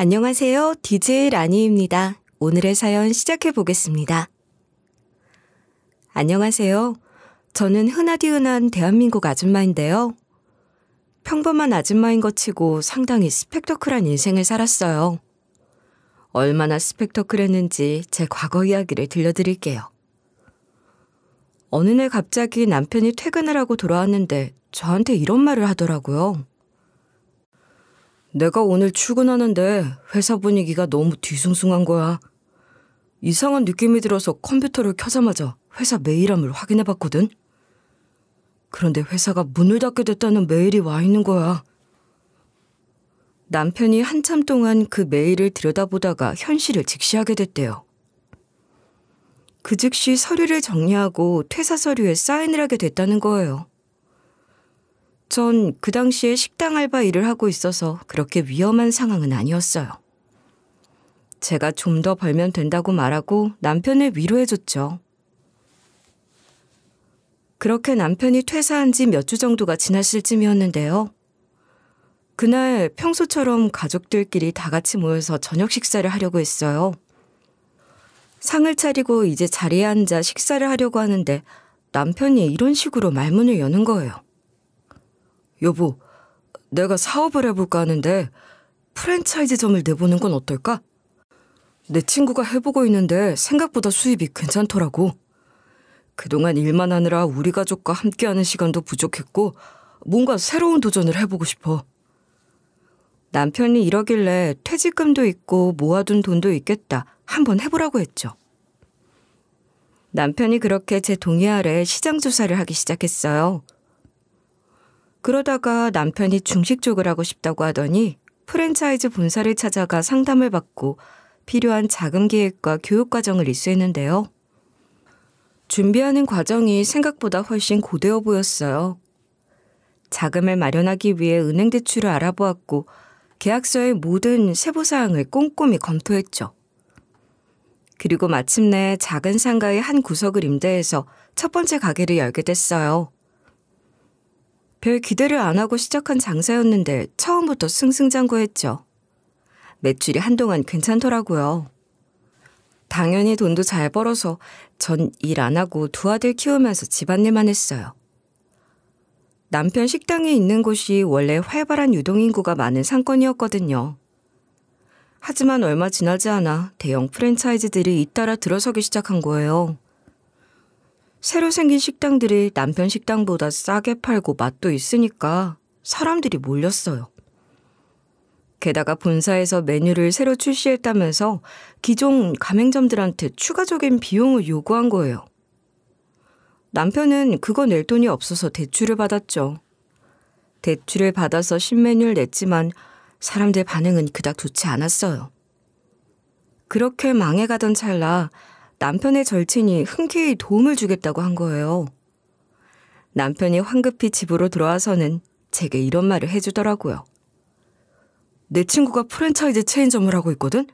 안녕하세요. DJ 라니입니다. 오늘의 사연 시작해 보겠습니다. 안녕하세요. 저는 흔하디 흔한 대한민국 아줌마인데요. 평범한 아줌마인 것 치고 상당히 스펙터클한 인생을 살았어요. 얼마나 스펙터클했는지 제 과거 이야기를 들려드릴게요. 어느 날 갑자기 남편이 퇴근을 하고 돌아왔는데 저한테 이런 말을 하더라고요. 내가 오늘 출근하는데 회사 분위기가 너무 뒤숭숭한 거야. 이상한 느낌이 들어서 컴퓨터를 켜자마자 회사 메일함을 확인해봤거든. 그런데 회사가 문을 닫게 됐다는 메일이 와 있는 거야. 남편이 한참 동안 그 메일을 들여다보다가 현실을 직시하게 됐대요. 그 즉시 서류를 정리하고 퇴사 서류에 사인을 하게 됐다는 거예요. 전 그 당시에 식당 알바 일을 하고 있어서 그렇게 위험한 상황은 아니었어요. 제가 좀 더 벌면 된다고 말하고 남편을 위로해줬죠. 그렇게 남편이 퇴사한 지 몇 주 정도가 지났을 쯤이었는데요. 그날 평소처럼 가족들끼리 다 같이 모여서 저녁 식사를 하려고 했어요. 상을 차리고 이제 자리에 앉아 식사를 하려고 하는데 남편이 이런 식으로 말문을 여는 거예요. 여보, 내가 사업을 해볼까 하는데 프랜차이즈점을 내보는 건 어떨까? 내 친구가 해보고 있는데 생각보다 수입이 괜찮더라고. 그동안 일만 하느라 우리 가족과 함께하는 시간도 부족했고 뭔가 새로운 도전을 해보고 싶어. 남편이 이러길래 퇴직금도 있고 모아둔 돈도 있겠다. 한번 해보라고 했죠. 남편이 그렇게 제 동의 아래 시장 조사를 하기 시작했어요. 그러다가 남편이 중식 쪽을 하고 싶다고 하더니 프랜차이즈 본사를 찾아가 상담을 받고 필요한 자금 계획과 교육 과정을 이수했는데요. 준비하는 과정이 생각보다 훨씬 고되어 보였어요. 자금을 마련하기 위해 은행 대출을 알아보았고 계약서의 모든 세부사항을 꼼꼼히 검토했죠. 그리고 마침내 작은 상가의 한 구석을 임대해서 첫 번째 가게를 열게 됐어요. 별 기대를 안 하고 시작한 장사였는데 처음부터 승승장구했죠. 매출이 한동안 괜찮더라고요. 당연히 돈도 잘 벌어서 전 일 안 하고 두 아들 키우면서 집안일만 했어요. 남편 식당이 있는 곳이 원래 활발한 유동인구가 많은 상권이었거든요. 하지만 얼마 지나지 않아 대형 프랜차이즈들이 잇따라 들어서기 시작한 거예요. 새로 생긴 식당들이 남편 식당보다 싸게 팔고 맛도 있으니까 사람들이 몰렸어요. 게다가 본사에서 메뉴를 새로 출시했다면서 기존 가맹점들한테 추가적인 비용을 요구한 거예요. 남편은 그거 낼 돈이 없어서 대출을 받았죠. 대출을 받아서 신메뉴를 냈지만 사람들 반응은 그닥 좋지 않았어요. 그렇게 망해가던 찰나 남편의 절친이 흔쾌히 도움을 주겠다고 한 거예요. 남편이 황급히 집으로 들어와서는 제게 이런 말을 해주더라고요. 내 친구가 프랜차이즈 체인점을 하고 있거든?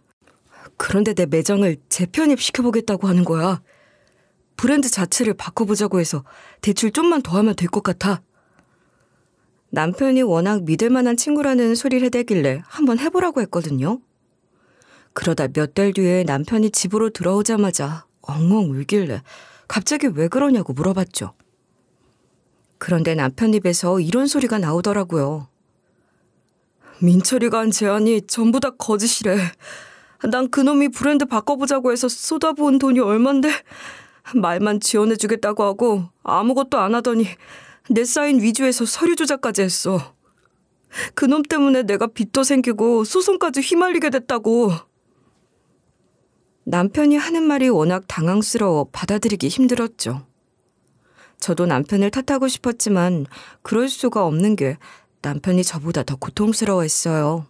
그런데 내 매장을 재편입시켜보겠다고 하는 거야. 브랜드 자체를 바꿔보자고 해서 대출 좀만 더 하면 될 것 같아. 남편이 워낙 믿을 만한 친구라는 소리를 해대길래 한번 해보라고 했거든요. 그러다 몇 달 뒤에 남편이 집으로 들어오자마자 엉엉 울길래 갑자기 왜 그러냐고 물어봤죠. 그런데 남편 입에서 이런 소리가 나오더라고요. 민철이가 한 제안이 전부 다 거짓이래. 난 그놈이 브랜드 바꿔보자고 해서 쏟아부은 돈이 얼만데 말만 지원해주겠다고 하고 아무것도 안 하더니 내 사인 위주에서 서류 조작까지 했어. 그놈 때문에 내가 빚도 생기고 소송까지 휘말리게 됐다고. 남편이 하는 말이 워낙 당황스러워 받아들이기 힘들었죠. 저도 남편을 탓하고 싶었지만 그럴 수가 없는 게 남편이 저보다 더 고통스러워했어요.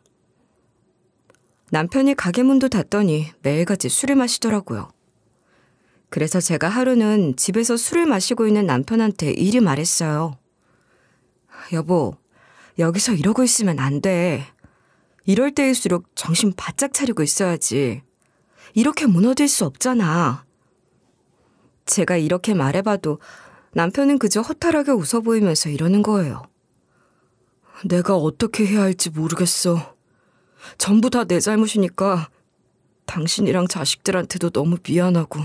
남편이 가게 문도 닫더니 매일같이 술을 마시더라고요. 그래서 제가 하루는 집에서 술을 마시고 있는 남편한테 이리 말했어요. 여보, 여기서 이러고 있으면 안 돼. 이럴 때일수록 정신 바짝 차리고 있어야지. 이렇게 무너질 수 없잖아. 제가 이렇게 말해봐도 남편은 그저 허탈하게 웃어 보이면서 이러는 거예요. 내가 어떻게 해야 할지 모르겠어. 전부 다 내 잘못이니까 당신이랑 자식들한테도 너무 미안하고.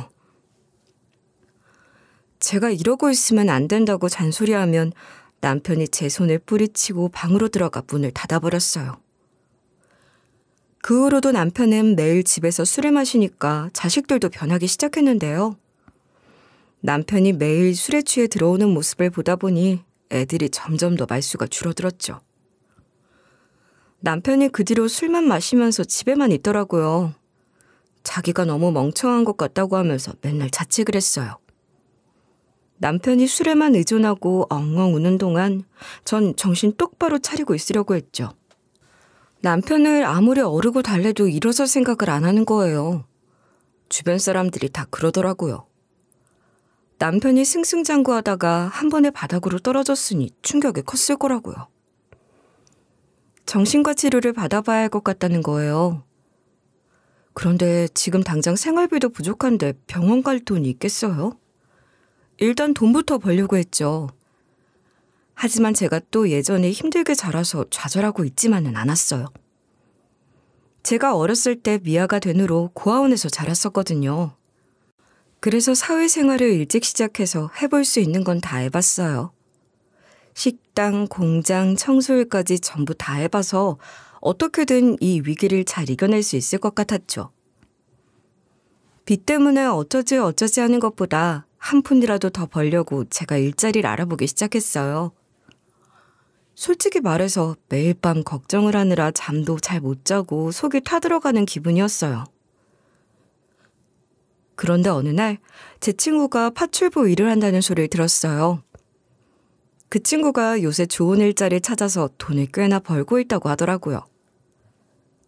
제가 이러고 있으면 안 된다고 잔소리하면 남편이 제 손을 뿌리치고 방으로 들어가 문을 닫아버렸어요. 그 후로도 남편은 매일 집에서 술을 마시니까 자식들도 변하기 시작했는데요. 남편이 매일 술에 취해 들어오는 모습을 보다 보니 애들이 점점 더 말수가 줄어들었죠. 남편이 그 뒤로 술만 마시면서 집에만 있더라고요. 자기가 너무 멍청한 것 같다고 하면서 맨날 자책을 했어요. 남편이 술에만 의존하고 엉엉 우는 동안 전 정신 똑바로 차리고 있으려고 했죠. 남편을 아무리 어르고 달래도 일어설 생각을 안 하는 거예요. 주변 사람들이 다 그러더라고요. 남편이 승승장구하다가 한 번에 바닥으로 떨어졌으니 충격이 컸을 거라고요. 정신과 치료를 받아봐야 할 것 같다는 거예요. 그런데 지금 당장 생활비도 부족한데 병원 갈 돈이 있겠어요? 일단 돈부터 벌려고 했죠. 하지만 제가 또 예전에 힘들게 자라서 좌절하고 있지만은 않았어요. 제가 어렸을 때 미아가 된 후로 고아원에서 자랐었거든요. 그래서 사회생활을 일찍 시작해서 해볼 수 있는 건 다 해봤어요. 식당, 공장, 청소일까지 전부 다 해봐서 어떻게든 이 위기를 잘 이겨낼 수 있을 것 같았죠. 빚 때문에 어쩌지 하는 것보다 한 푼이라도 더 벌려고 제가 일자리를 알아보기 시작했어요. 솔직히 말해서 매일 밤 걱정을 하느라 잠도 잘 못 자고 속이 타들어가는 기분이었어요. 그런데 어느 날 제 친구가 파출부 일을 한다는 소리를 들었어요. 그 친구가 요새 좋은 일자리를 찾아서 돈을 꽤나 벌고 있다고 하더라고요.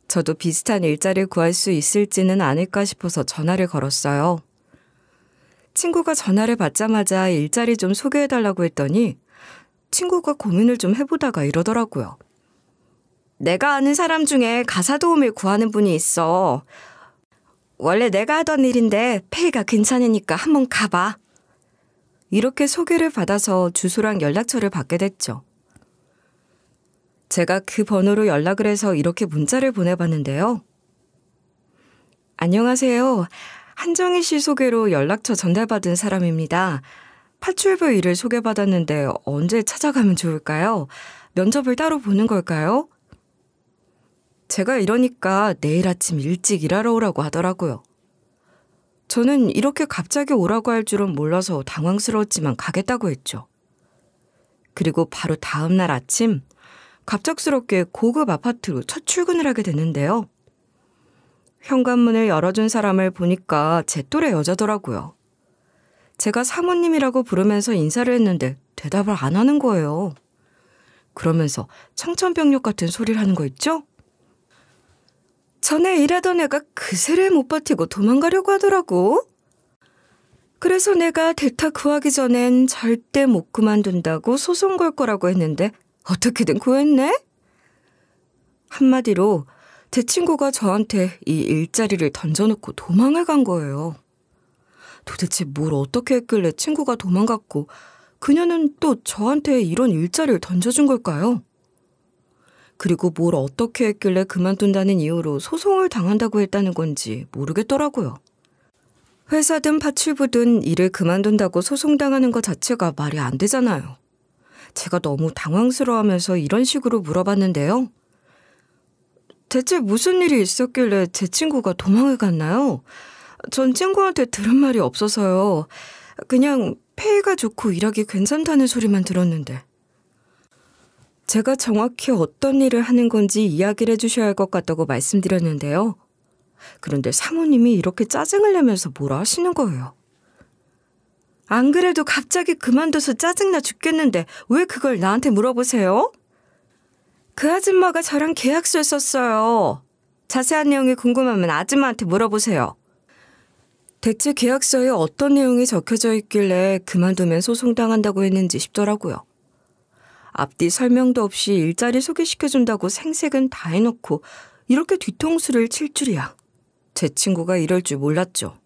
저도 비슷한 일자리를 구할 수 있을지는 않을까 싶어서 전화를 걸었어요. 친구가 전화를 받자마자 일자리 좀 소개해달라고 했더니 친구가 고민을 좀 해보다가 이러더라고요. 내가 아는 사람 중에 가사 도우미를 구하는 분이 있어. 원래 내가 하던 일인데 페이가 괜찮으니까 한번 가봐. 이렇게 소개를 받아서 주소랑 연락처를 받게 됐죠. 제가 그 번호로 연락을 해서 이렇게 문자를 보내봤는데요. 안녕하세요. 한정희 씨 소개로 연락처 전달받은 사람입니다. 파출부 일을 소개받았는데 언제 찾아가면 좋을까요? 면접을 따로 보는 걸까요? 제가 이러니까 내일 아침 일찍 일하러 오라고 하더라고요. 저는 이렇게 갑자기 오라고 할 줄은 몰라서 당황스러웠지만 가겠다고 했죠. 그리고 바로 다음 날 아침 갑작스럽게 고급 아파트로 첫 출근을 하게 됐는데요. 현관문을 열어준 사람을 보니까 제 또래 여자더라고요. 제가 사모님이라고 부르면서 인사를 했는데 대답을 안 하는 거예요. 그러면서 청천벽력 같은 소리를 하는 거 있죠? 전에 일하던 애가 그새를 못 버티고 도망가려고 하더라고. 그래서 내가 대타 구하기 전엔 절대 못 그만둔다고 소송 걸 거라고 했는데 어떻게든 구했네? 한마디로 제 친구가 저한테 이 일자리를 던져놓고 도망을 간 거예요. 도대체 뭘 어떻게 했길래 친구가 도망갔고 그녀는 또 저한테 이런 일자리를 던져준 걸까요? 그리고 뭘 어떻게 했길래 그만둔다는 이유로 소송을 당한다고 했다는 건지 모르겠더라고요. 회사든 파출부든 일을 그만둔다고 소송당하는 것 자체가 말이 안 되잖아요. 제가 너무 당황스러워하면서 이런 식으로 물어봤는데요. 대체 무슨 일이 있었길래 제 친구가 도망을 갔나요? 전 친구한테 들은 말이 없어서요. 그냥 페이가 좋고 일하기 괜찮다는 소리만 들었는데. 제가 정확히 어떤 일을 하는 건지 이야기를 해주셔야 할 것 같다고 말씀드렸는데요. 그런데 사모님이 이렇게 짜증을 내면서 뭐라 하시는 거예요. 안 그래도 갑자기 그만둬서 짜증나 죽겠는데 왜 그걸 나한테 물어보세요? 그 아줌마가 저랑 계약서를 썼어요. 자세한 내용이 궁금하면 아줌마한테 물어보세요. 대체 계약서에 어떤 내용이 적혀져 있길래 그만두면 소송당한다고 했는지 싶더라고요. 앞뒤 설명도 없이 일자리 소개시켜준다고 생색은 다 해놓고 이렇게 뒤통수를 칠 줄이야. 제 친구가 이럴 줄 몰랐죠.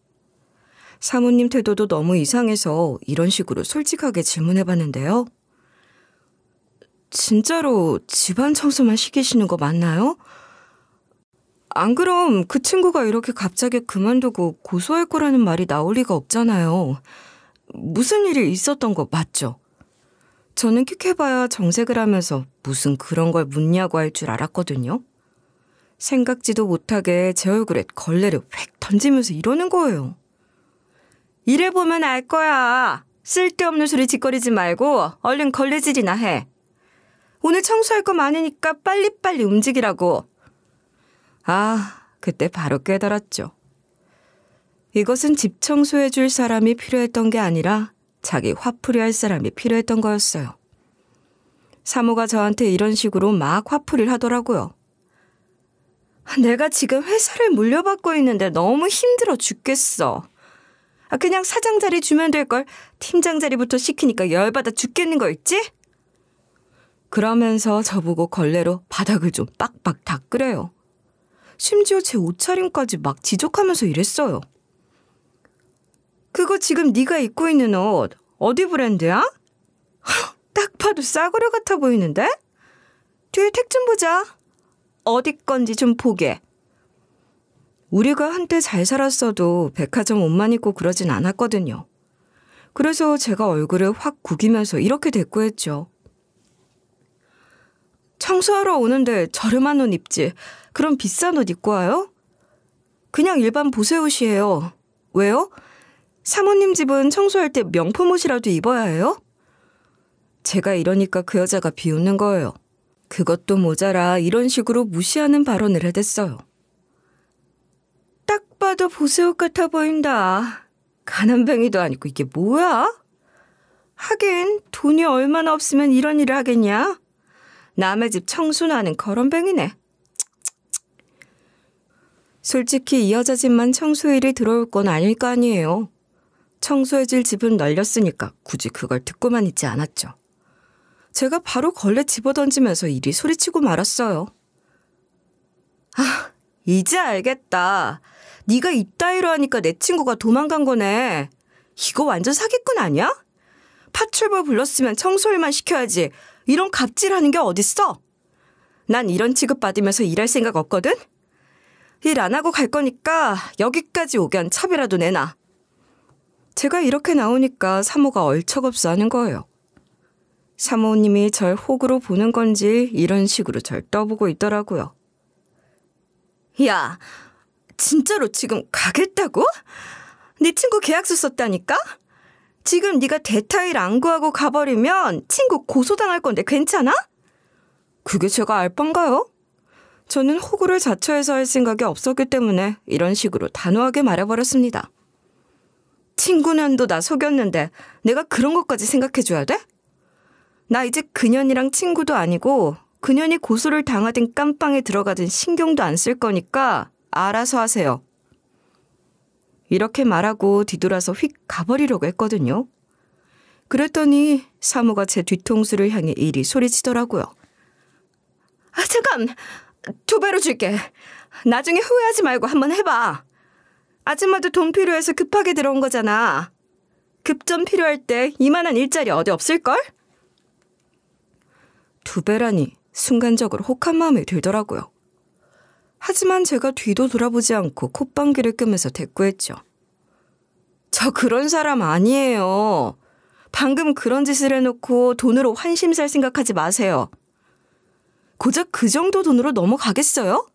사모님 태도도 너무 이상해서 이런 식으로 솔직하게 질문해봤는데요. 진짜로 집안 청소만 시키시는 거 맞나요? 안 그럼 그 친구가 이렇게 갑자기 그만두고 고소할 거라는 말이 나올 리가 없잖아요. 무슨 일이 있었던 거 맞죠? 저는 킥해봐야 정색을 하면서 무슨 그런 걸 묻냐고 할 줄 알았거든요. 생각지도 못하게 제 얼굴에 걸레를 획 던지면서 이러는 거예요. 이래 보면 알 거야. 쓸데없는 소리 짓거리지 말고 얼른 걸레질이나 해. 오늘 청소할 거 많으니까 빨리빨리 움직이라고. 그때 바로 깨달았죠. 이것은 집 청소해 줄 사람이 필요했던 게 아니라 자기 화풀이 할 사람이 필요했던 거였어요. 사모가 저한테 이런 식으로 막 화풀이를 하더라고요. 내가 지금 회사를 물려받고 있는데 너무 힘들어 죽겠어. 그냥 사장 자리 주면 될걸. 팀장 자리부터 시키니까 열받아 죽겠는 거 있지? 그러면서 저보고 걸레로 바닥을 좀 빡빡 닦으래요. 심지어 제 옷차림까지 막 지적하면서 이랬어요. 그거 지금 네가 입고 있는 옷 어디 브랜드야? 딱 봐도 싸구려 같아 보이는데? 뒤에 택 좀 보자. 어디 건지 좀 보게. 우리가 한때 잘 살았어도 백화점 옷만 입고 그러진 않았거든요. 그래서 제가 얼굴을 확 구기면서 이렇게 대꾸했죠. 청소하러 오는데 저렴한 옷 입지. 그럼 비싼 옷 입고 와요? 그냥 일반 보세 옷이에요. 왜요? 사모님 집은 청소할 때 명품 옷이라도 입어야 해요? 제가 이러니까 그 여자가 비웃는 거예요. 그것도 모자라 이런 식으로 무시하는 발언을 해댔어요. 딱 봐도 보세 옷 같아 보인다. 가난뱅이도 아니고 이게 뭐야? 하긴 돈이 얼마나 없으면 이런 일을 하겠냐? 남의 집 청소나 하는 거런뱅이네. 솔직히 이 여자 집만 청소일이 들어올 건 아닐 거 아니에요. 청소해줄 집은 널렸으니까 굳이 그걸 듣고만 있지 않았죠. 제가 바로 걸레 집어던지면서 이리 소리치고 말았어요. 이제 알겠다. 네가 이따위로 하니까 내 친구가 도망간 거네. 이거 완전 사기꾼 아니야? 파출부 불렀으면 청소일만 시켜야지. 이런 갑질하는 게 어딨어? 난 이런 취급받으면서 일할 생각 없거든? 일 안 하고 갈 거니까 여기까지 오게 한 첩이라도 내놔. 제가 이렇게 나오니까 사모가 얼척없어 하는 거예요. 사모님이 절 호구로 보는 건지 이런 식으로 절 떠보고 있더라고요. 야, 진짜로 지금 가겠다고? 네 친구 계약서 썼다니까? 지금 네가 대타일 안 구하고 가버리면 친구 고소당할 건데 괜찮아? 그게 제가 알 뻔가요? 저는 호구를 자처해서 할 생각이 없었기 때문에 이런 식으로 단호하게 말해버렸습니다. 친구년도 나 속였는데 내가 그런 것까지 생각해줘야 돼? 나 이제 그년이랑 친구도 아니고 그년이 고소를 당하든 깜빵에 들어가든 신경도 안 쓸 거니까 알아서 하세요. 이렇게 말하고 뒤돌아서 휙 가버리려고 했거든요. 그랬더니 사모가 제 뒤통수를 향해 이리 소리치더라고요. 잠깐! 2배로 줄게. 나중에 후회하지 말고 한번 해봐. 아줌마도 돈 필요해서 급하게 들어온 거잖아. 급전 필요할 때 이만한 일자리 어디 없을걸? 2배라니 순간적으로 혹한 마음이 들더라고요. 하지만 제가 뒤도 돌아보지 않고 콧방귀를 끄면서 대꾸했죠. 저 그런 사람 아니에요. 방금 그런 짓을 해놓고 돈으로 환심 살 생각하지 마세요. 고작 그 정도 돈으로 넘어가겠어요?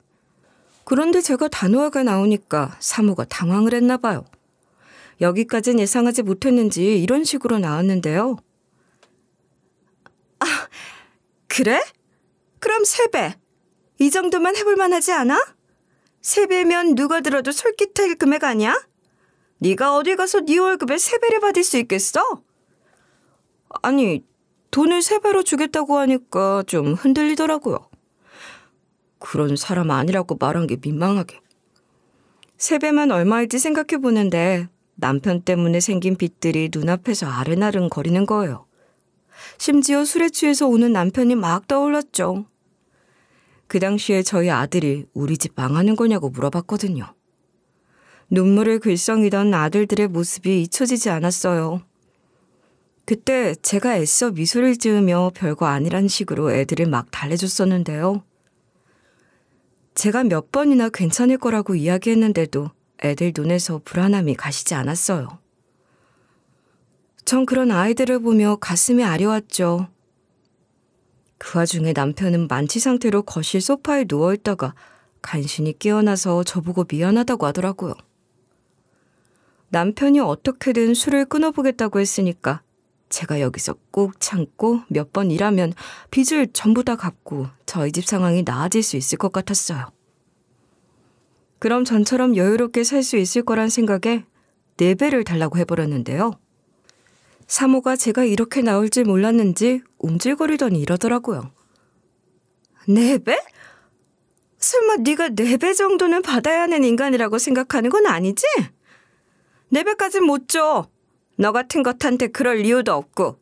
그런데 제가 단호하게 나오니까 사모가 당황을 했나 봐요. 여기까진 예상하지 못했는지 이런 식으로 나왔는데요. 그래? 그럼 3배. 이 정도만 해볼 만하지 않아? 3배면 누가 들어도 솔깃할 금액 아니야? 네가 어디 가서 네 월급에 3배를 받을 수 있겠어? 아니, 돈을 3배로 주겠다고 하니까 좀 흔들리더라고요. 그런 사람 아니라고 말한 게 민망하게. 3배만 얼마일지 생각해보는데 남편 때문에 생긴 빚들이 눈앞에서 아른아른 거리는 거예요. 심지어 술에 취해서 오는 남편이 막 떠올랐죠. 그 당시에 저희 아들이 우리 집 망하는 거냐고 물어봤거든요. 눈물을 글썽이던 아들들의 모습이 잊혀지지 않았어요. 그때 제가 애써 미소를 지으며 별거 아니란 식으로 애들을 막 달래줬었는데요. 제가 몇 번이나 괜찮을 거라고 이야기했는데도 애들 눈에서 불안함이 가시지 않았어요. 전 그런 아이들을 보며 가슴이 아려왔죠. 그 와중에 남편은 만취 상태로 거실 소파에 누워있다가 간신히 깨어나서 저보고 미안하다고 하더라고요. 남편이 어떻게든 술을 끊어보겠다고 했으니까 제가 여기서 꾹 참고 몇 번 일하면 빚을 전부 다 갚고 저희 집 상황이 나아질 수 있을 것 같았어요. 그럼 전처럼 여유롭게 살 수 있을 거란 생각에 4배를 달라고 해버렸는데요. 사모가 제가 이렇게 나올 줄 몰랐는지 움찔거리더니 이러더라고요. 4배? 설마 네가 4배 정도는 받아야 하는 인간이라고 생각하는 건 아니지? 4배까진 못 줘. 너 같은 것한테 그럴 이유도 없고.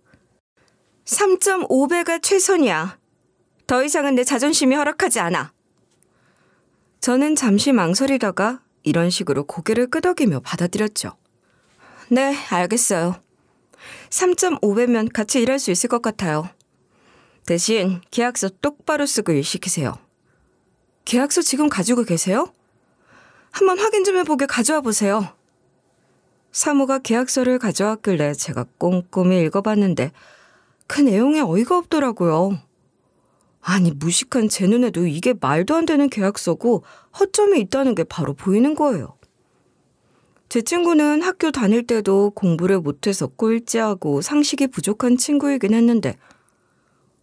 3.5배가 최선이야. 더 이상은 내 자존심이 허락하지 않아. 저는 잠시 망설이다가 이런 식으로 고개를 끄덕이며 받아들였죠. 네, 알겠어요. 3.5배면 같이 일할 수 있을 것 같아요. 대신 계약서 똑바로 쓰고 일 시키세요. 계약서 지금 가지고 계세요? 한번 확인 좀 해보게 가져와 보세요. 사모가 계약서를 가져왔길래 제가 꼼꼼히 읽어봤는데 그 내용에 어이가 없더라고요. 아니, 무식한 제 눈에도 이게 말도 안 되는 계약서고 허점이 있다는 게 바로 보이는 거예요. 제 친구는 학교 다닐 때도 공부를 못해서 꼴찌하고 상식이 부족한 친구이긴 했는데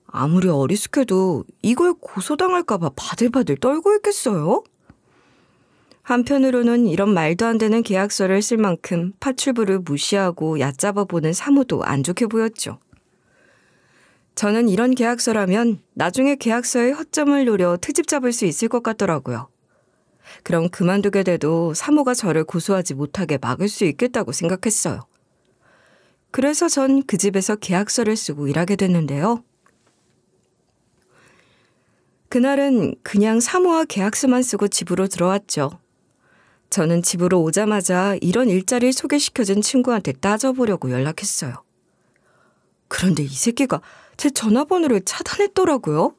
아무리 어리숙해도 이걸 고소당할까 봐 바들바들 떨고 있겠어요? 한편으로는 이런 말도 안 되는 계약서를 쓸 만큼 파출부를 무시하고 얕잡아보는 사모도 안 좋게 보였죠. 저는 이런 계약서라면 나중에 계약서의 허점을 노려 트집 잡을 수 있을 것 같더라고요. 그럼 그만두게 돼도 사모가 저를 고소하지 못하게 막을 수 있겠다고 생각했어요. 그래서 전 그 집에서 계약서를 쓰고 일하게 됐는데요. 그날은 그냥 사모와 계약서만 쓰고 집으로 들어왔죠. 저는 집으로 오자마자 이런 일자리를 소개시켜준 친구한테 따져보려고 연락했어요. 그런데 이 새끼가 제 전화번호를 차단했더라고요.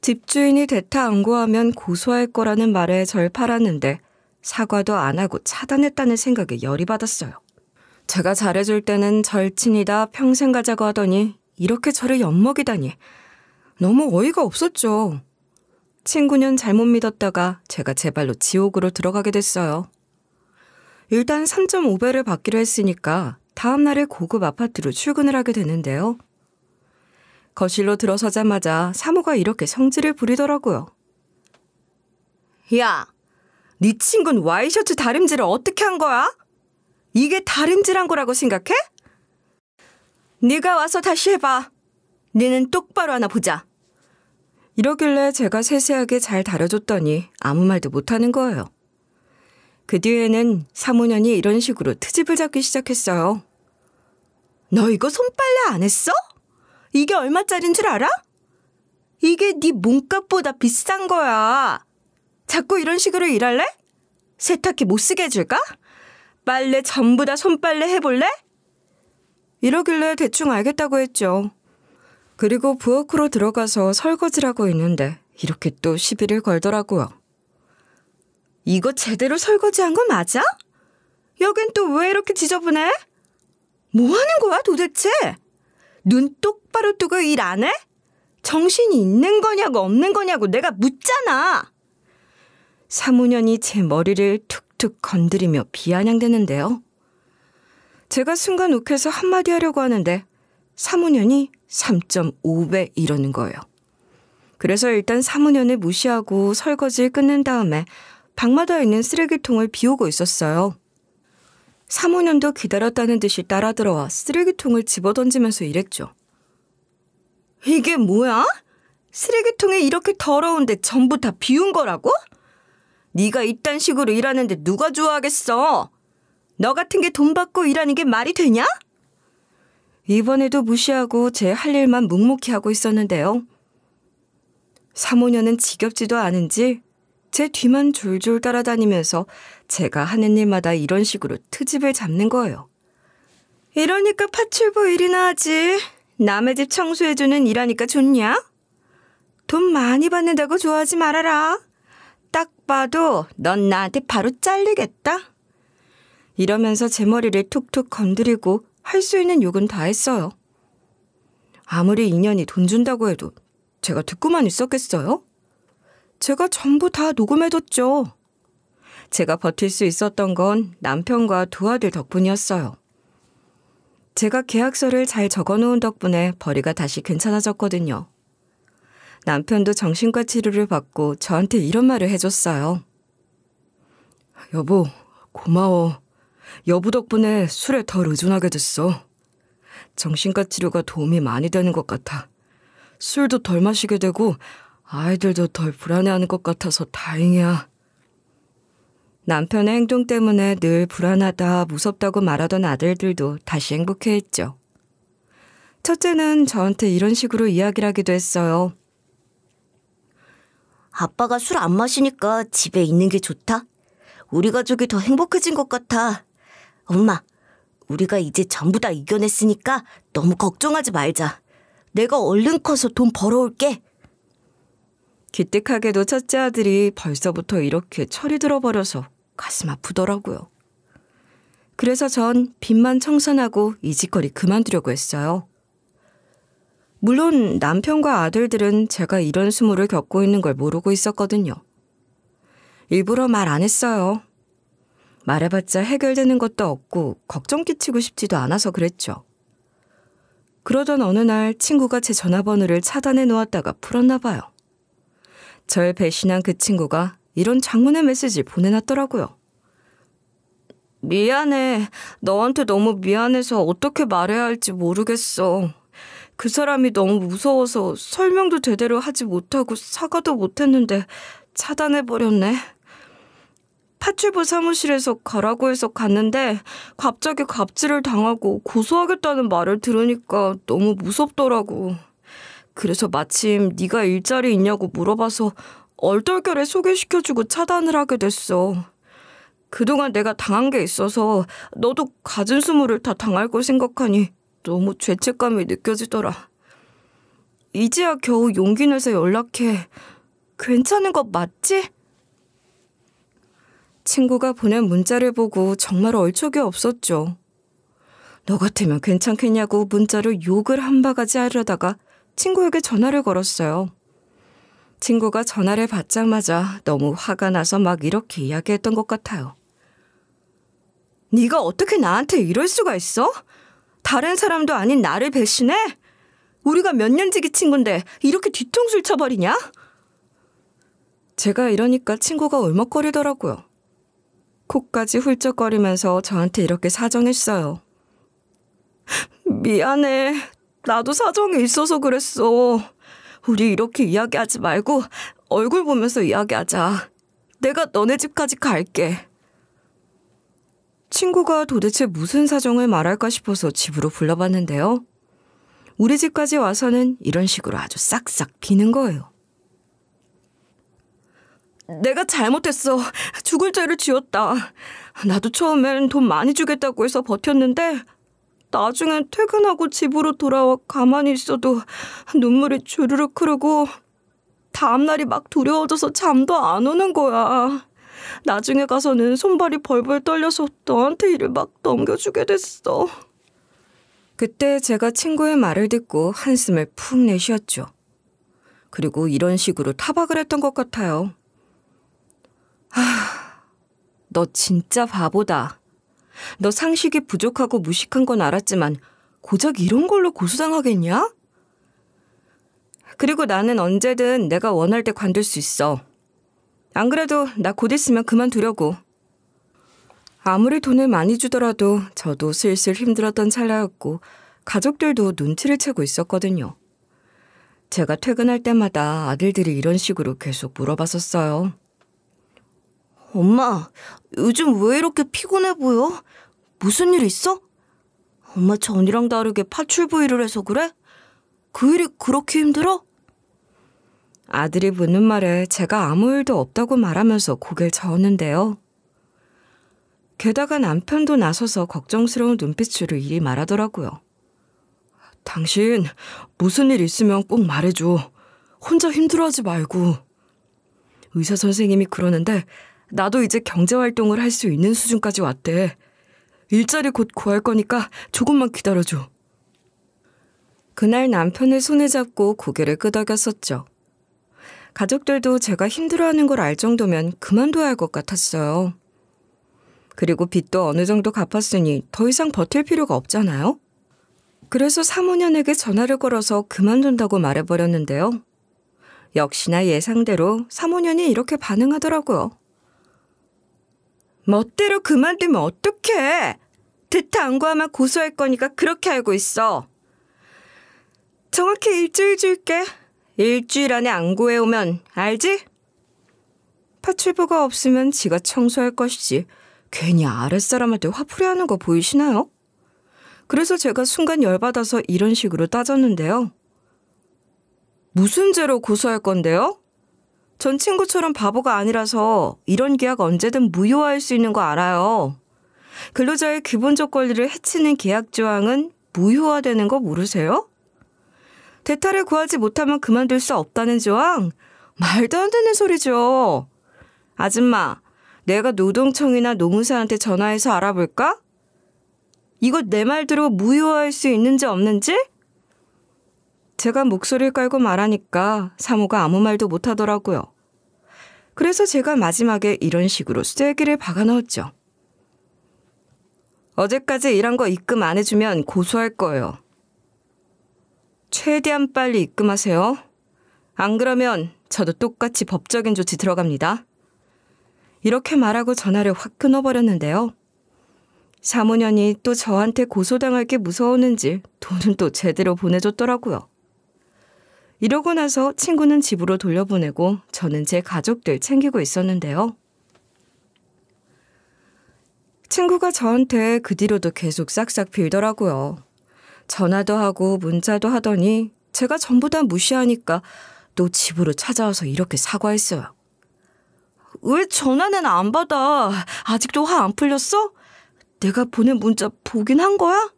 집주인이 대타 안 구하면 고소할 거라는 말에 절 팔았는데 사과도 안 하고 차단했다는 생각에 열이 받았어요. 제가 잘해줄 때는 절친이다 평생 가자고 하더니 이렇게 저를 엿먹이다니 너무 어이가 없었죠. 친구는 잘못 믿었다가 제가 제 발로 지옥으로 들어가게 됐어요. 일단 3.5배를 받기로 했으니까 다음 날에 고급 아파트로 출근을 하게 되는데요. 거실로 들어서자마자 사모가 이렇게 성질을 부리더라고요. 야, 네 친구는 와이셔츠 다림질을 어떻게 한 거야? 이게 다림질한 거라고 생각해? 네가 와서 다시 해봐. 니는 똑바로 하나 보자. 이러길래 제가 세세하게 잘 다뤄줬더니 아무 말도 못하는 거예요. 그 뒤에는 사모년이 이런 식으로 트집을 잡기 시작했어요. 너 이거 손빨래 안 했어? 이게 얼마짜린 줄 알아? 이게 네 몸값보다 비싼 거야. 자꾸 이런 식으로 일할래? 세탁기 못 쓰게 해줄까? 빨래 전부 다 손빨래 해볼래? 이러길래 대충 알겠다고 했죠. 그리고 부엌으로 들어가서 설거지를 하고 있는데 이렇게 또 시비를 걸더라고요. 이거 제대로 설거지한 거 맞아? 여긴 또 왜 이렇게 지저분해? 뭐 하는 거야 도대체? 눈 똑바로 뜨고 일 안 해? 정신이 있는 거냐고 없는 거냐고 내가 묻잖아. 사모년이 제 머리를 툭툭 건드리며 비아냥대는데요. 제가 순간 욱해서 한마디 하려고 하는데 사모년이 3.5배 이러는 거예요. 그래서 일단 사모년을 무시하고 설거지를 끝낸 다음에 방마다 있는 쓰레기통을 비우고 있었어요. 사모년도 기다렸다는 듯이 따라 들어와 쓰레기통을 집어던지면서 이랬죠. 이게 뭐야? 쓰레기통에 이렇게 더러운데 전부 다 비운 거라고? 네가 이딴 식으로 일하는데 누가 좋아하겠어? 너 같은 게 돈 받고 일하는 게 말이 되냐? 이번에도 무시하고 제 할 일만 묵묵히 하고 있었는데요. 사모년은 지겹지도 않은지 제 뒤만 졸졸 따라다니면서 제가 하는 일마다 이런 식으로 트집을 잡는 거예요. 이러니까 파출부 일이나 하지. 남의 집 청소해주는 일하니까 좋냐? 돈 많이 받는다고 좋아하지 말아라. 딱 봐도 넌 나한테 바로 잘리겠다. 이러면서 제 머리를 툭툭 건드리고 할 수 있는 욕은 다 했어요. 아무리 인연이 돈 준다고 해도 제가 듣고만 있었겠어요? 제가 전부 다 녹음해뒀죠. 제가 버틸 수 있었던 건 남편과 두 아들 덕분이었어요. 제가 계약서를 잘 적어놓은 덕분에 벌이가 다시 괜찮아졌거든요. 남편도 정신과 치료를 받고 저한테 이런 말을 해줬어요. 여보, 고마워. 여보 덕분에 술에 덜 의존하게 됐어. 정신과 치료가 도움이 많이 되는 것 같아. 술도 덜 마시게 되고 아이들도 덜 불안해하는 것 같아서 다행이야. 남편의 행동 때문에 늘 불안하다, 무섭다고 말하던 아들들도 다시 행복해했죠. 첫째는 저한테 이런 식으로 이야기를 하기도 했어요. 아빠가 술 안 마시니까 집에 있는 게 좋다. 우리 가족이 더 행복해진 것 같아. 엄마, 우리가 이제 전부 다 이겨냈으니까 너무 걱정하지 말자. 내가 얼른 커서 돈 벌어올게. 기특하게도 첫째 아들이 벌써부터 이렇게 철이 들어버려서 가슴 아프더라고요. 그래서 전 빚만 청산하고 이 짓거리 그만두려고 했어요. 물론 남편과 아들들은 제가 이런 수모를 겪고 있는 걸 모르고 있었거든요. 일부러 말 안 했어요. 말해봤자 해결되는 것도 없고 걱정 끼치고 싶지도 않아서 그랬죠. 그러던 어느 날 친구가 제 전화번호를 차단해 놓았다가 풀었나 봐요. 절 배신한 그 친구가 이런 장문의 메시지를 보내놨더라고요. 미안해. 너한테 너무 미안해서 어떻게 말해야 할지 모르겠어. 그 사람이 너무 무서워서 설명도 제대로 하지 못하고 사과도 못했는데 차단해버렸네. 파출부 사무실에서 가라고 해서 갔는데 갑자기 갑질을 당하고 고소하겠다는 말을 들으니까 너무 무섭더라고. 그래서 마침 네가 일자리 있냐고 물어봐서 얼떨결에 소개시켜주고 차단을 하게 됐어. 그동안 내가 당한 게 있어서 너도 갖은 수모를 다 당할 걸 생각하니 너무 죄책감이 느껴지더라. 이제야 겨우 용기 내서 연락해. 괜찮은 거 맞지? 친구가 보낸 문자를 보고 정말 얼척이 없었죠. 너 같으면 괜찮겠냐고 문자로 욕을 한 바가지 하려다가 친구에게 전화를 걸었어요. 친구가 전화를 받자마자 너무 화가 나서 막 이렇게 이야기했던 것 같아요. 네가 어떻게 나한테 이럴 수가 있어? 다른 사람도 아닌 나를 배신해? 우리가 몇 년지기 친구인데 이렇게 뒤통수를 쳐버리냐? 제가 이러니까 친구가 울먹거리더라고요. 코까지 훌쩍거리면서 저한테 이렇게 사정했어요. 미안해. 나도 사정이 있어서 그랬어. 우리 이렇게 이야기하지 말고 얼굴 보면서 이야기하자. 내가 너네 집까지 갈게. 친구가 도대체 무슨 사정을 말할까 싶어서 집으로 불러봤는데요. 우리 집까지 와서는 이런 식으로 아주 싹싹 비는 거예요. 내가 잘못했어. 죽을 죄를 지었다. 나도 처음엔 돈 많이 주겠다고 해서 버텼는데 나중엔 퇴근하고 집으로 돌아와 가만히 있어도 눈물이 주르륵 흐르고 다음날이 막 두려워져서 잠도 안 오는 거야. 나중에 가서는 손발이 벌벌 떨려서 너한테 일을 막 넘겨주게 됐어. 그때 제가 친구의 말을 듣고 한숨을 푹 내쉬었죠. 그리고 이런 식으로 타박을 했던 것 같아요. 너 진짜 바보다. 너 상식이 부족하고 무식한 건 알았지만 고작 이런 걸로 고소당하겠냐? 그리고 나는 언제든 내가 원할 때 관둘 수 있어. 안 그래도 나 곧 있으면 그만두려고. 아무리 돈을 많이 주더라도 저도 슬슬 힘들었던 찰나였고 가족들도 눈치를 채고 있었거든요. 제가 퇴근할 때마다 아들들이 이런 식으로 계속 물어봤었어요. 엄마, 요즘 왜 이렇게 피곤해 보여? 무슨 일 있어? 엄마 전이랑 다르게 파출부 일을 해서 그래? 그 일이 그렇게 힘들어? 아들이 묻는 말에 제가 아무 일도 없다고 말하면서 고개를 저었는데요. 게다가 남편도 나서서 걱정스러운 눈빛으로 이리 말하더라고요. 당신 무슨 일 있으면 꼭 말해줘. 혼자 힘들어하지 말고. 의사 선생님이 그러는데 나도 이제 경제활동을 할 수 있는 수준까지 왔대. 일자리 곧 구할 거니까 조금만 기다려줘. 그날 남편의 손을 잡고 고개를 끄덕였었죠. 가족들도 제가 힘들어하는 걸 알 정도면 그만둬야 할 것 같았어요. 그리고 빚도 어느 정도 갚았으니 더 이상 버틸 필요가 없잖아요. 그래서 사모년에게 전화를 걸어서 그만둔다고 말해버렸는데요. 역시나 예상대로 사모년이 이렇게 반응하더라고요. 멋대로 그만두면 어떡해? 대타 안 구하면 고소할 거니까 그렇게 알고 있어. 정확히 일주일 줄게. 일주일 안에 안 구해오면 알지? 파출부가 없으면 지가 청소할 것이지 괜히 아랫사람한테 화풀이하는 거 보이시나요? 그래서 제가 순간 열받아서 이런 식으로 따졌는데요. 무슨 죄로 고소할 건데요? 전 친구처럼 바보가 아니라서 이런 계약 언제든 무효화할 수 있는 거 알아요. 근로자의 기본적 권리를 해치는 계약 조항은 무효화되는 거 모르세요? 대타를 구하지 못하면 그만둘 수 없다는 조항? 말도 안 되는 소리죠. 아줌마, 내가 노동청이나 노무사한테 전화해서 알아볼까? 이거 내 말대로 무효화할 수 있는지 없는지? 제가 목소리를 깔고 말하니까 사모가 아무 말도 못하더라고요. 그래서 제가 마지막에 이런 식으로 쐐기를 박아 넣었죠. 어제까지 일한 거 입금 안 해주면 고소할 거예요. 최대한 빨리 입금하세요. 안 그러면 저도 똑같이 법적인 조치 들어갑니다. 이렇게 말하고 전화를 확 끊어버렸는데요. 사모년이 또 저한테 고소당할 게 무서웠는지 돈은 또 제대로 보내줬더라고요. 이러고 나서 친구는 집으로 돌려보내고 저는 제 가족들 챙기고 있었는데요. 친구가 저한테 그 뒤로도 계속 싹싹 빌더라고요. 전화도 하고 문자도 하더니 제가 전부 다 무시하니까 또 집으로 찾아와서 이렇게 사과했어요. 왜 전화는 안 받아? 아직도 화 안 풀렸어? 내가 보낸 문자 보긴 한 거야?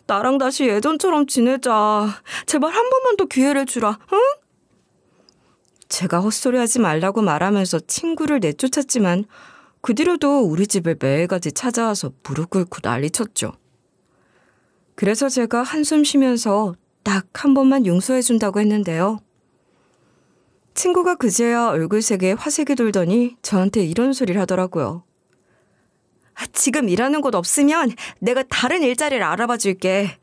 나랑 다시 예전처럼 지내자. 제발 한 번만 더 기회를 주라, 응? 제가 헛소리하지 말라고 말하면서 친구를 내쫓았지만 그 뒤로도 우리 집에 매일같이 찾아와서 무릎 꿇고 난리쳤죠. 그래서 제가 한숨 쉬면서 딱 한 번만 용서해준다고 했는데요. 친구가 그제야 얼굴색에 화색이 돌더니 저한테 이런 소리를 하더라고요. 지금 일하는 곳 없으면 내가 다른 일자리를 알아봐 줄게.